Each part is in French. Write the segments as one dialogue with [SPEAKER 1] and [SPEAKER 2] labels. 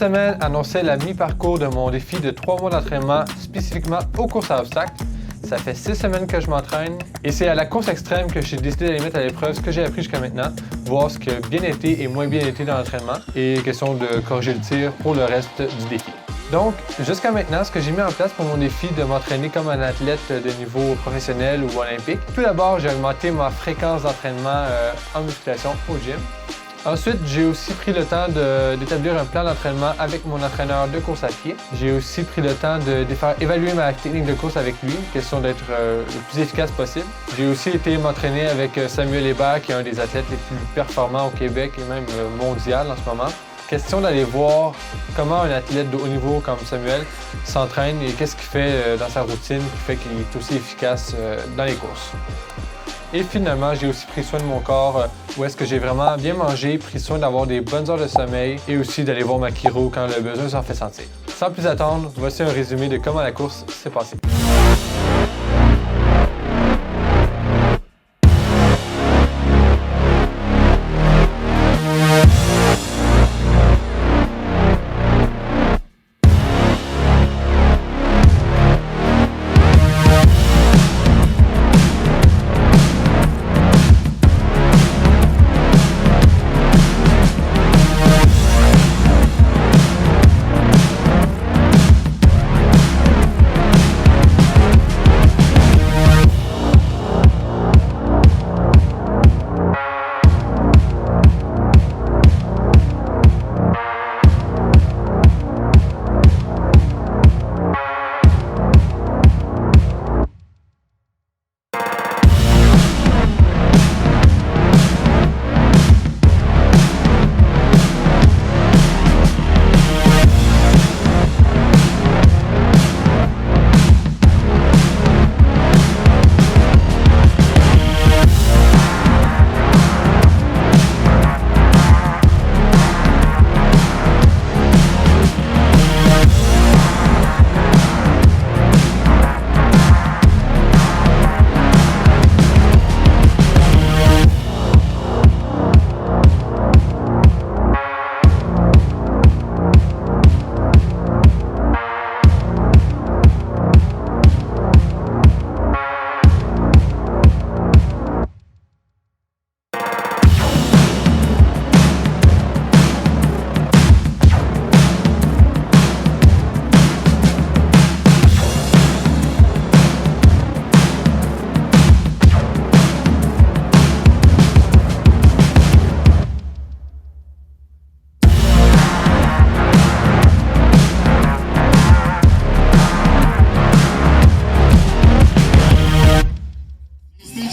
[SPEAKER 1] semaine annonçait la mi-parcours de mon défi de 3 mois d'entraînement spécifiquement aux courses à obstacles. Ça fait 6 semaines que je m'entraîne et c'est à la course extrême que j'ai décidé d'aller mettre à l'épreuve ce que j'ai appris jusqu'à maintenant, voir ce qui a bien été et moins bien été dans l'entraînement et question de corriger le tir pour le reste du défi. Donc, jusqu'à maintenant, ce que j'ai mis en place pour mon défi de m'entraîner comme un athlète de niveau professionnel ou olympique, tout d'abord, j'ai augmenté ma fréquence d'entraînement en musculation au gym. Ensuite, j'ai aussi pris le temps d'établir un plan d'entraînement avec mon entraîneur de course à pied. J'ai aussi pris le temps de faire évaluer ma technique de course avec lui, question d'être le plus efficace possible. J'ai aussi été m'entraîner avec Samuel Hébert, qui est un des athlètes les plus performants au Québec et même mondial en ce moment. Question d'aller voir comment un athlète de haut niveau comme Samuel s'entraîne et qu'est-ce qu'il fait dans sa routine qui fait qu'il est aussi efficace dans les courses. Et finalement, j'ai aussi pris soin de mon corps, où est-ce que j'ai vraiment bien mangé, pris soin d'avoir des bonnes heures de sommeil et aussi d'aller voir ma chiro quand le besoin s'en fait sentir. Sans plus attendre, voici un résumé de comment la course s'est passée.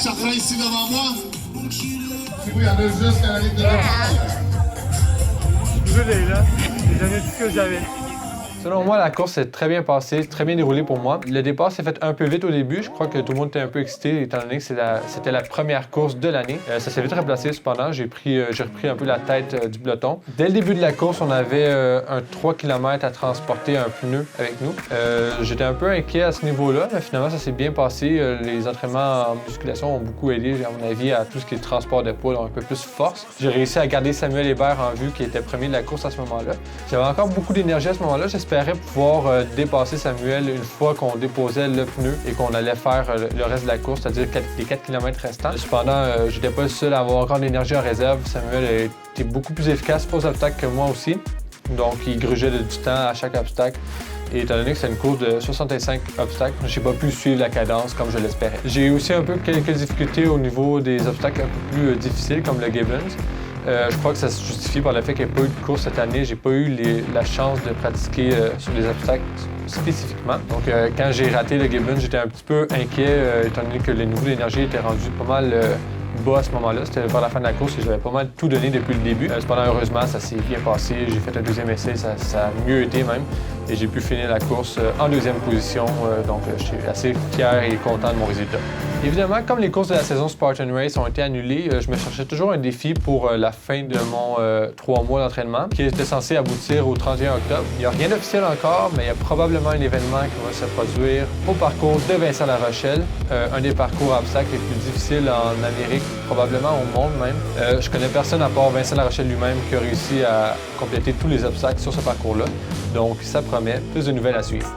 [SPEAKER 2] Chartrain ici devant moi. Puis oui, il y en a juste à la ligne de
[SPEAKER 1] Je l'ai là. J'ai jamais tout ce que j'avais. Selon moi, la course s'est très bien passée, très bien déroulée pour moi. Le départ s'est fait un peu vite au début. Je crois que tout le monde était un peu excité étant donné que c'était la première course de l'année. Ça s'est vite replacé cependant. J'ai repris un peu la tête du peloton. Dès le début de la course, on avait un 3 km à transporter un pneu avec nous. J'étais un peu inquiet à ce niveau-là, mais finalement, ça s'est bien passé. Les entraînements en musculation ont beaucoup aidé, à mon avis, à tout ce qui est transport de poids, un peu plus force. J'ai réussi à garder Samuel Hébert en vue, qui était premier de la course à ce moment-là. J'avais encore beaucoup d'énergie à ce moment-là. J'espérais pouvoir dépasser Samuel une fois qu'on déposait le pneu et qu'on allait faire le reste de la course, c'est-à-dire les 4 km restants. Cependant, j'étais pas le seul à avoir encore de l'énergie en réserve. Samuel était beaucoup plus efficace aux obstacles que moi aussi. Donc, il grugeait du temps à chaque obstacle. Et étant donné que c'est une course de 65 obstacles, j'ai pas pu suivre la cadence comme je l'espérais. J'ai eu aussi un peu quelques difficultés au niveau des obstacles un peu plus difficiles, comme le Gibbons. Je crois que ça se justifie par le fait qu'il n'y a pas eu de course cette année. J'ai pas eu la chance de pratiquer sur les obstacles spécifiquement. Donc, quand j'ai raté le Gibbons, j'étais un petit peu inquiet, étant donné que les niveaux d'énergie étaient rendus pas mal bas à ce moment-là. C'était vers la fin de la course et j'avais pas mal tout donné depuis le début. Cependant, heureusement, ça s'est bien passé. J'ai fait un deuxième essai, ça a mieux été même. Et j'ai pu finir la course en deuxième position. Donc, je suis assez fier et content de mon résultat. Évidemment, comme les courses de la saison Spartan Race ont été annulées, je me cherchais toujours un défi pour la fin de mon 3 mois d'entraînement, qui était censé aboutir au 31 octobre. Il n'y a rien d'officiel encore, mais il y a probablement un événement qui va se produire au parcours de Vincent-La Rochelle, un des parcours à obstacles les plus difficiles difficile en Amérique, probablement au monde même. Je connais personne à part Vincent Larochelle lui-même qui a réussi à compléter tous les obstacles sur ce parcours-là. Donc, ça promet. Plus de nouvelles à suivre.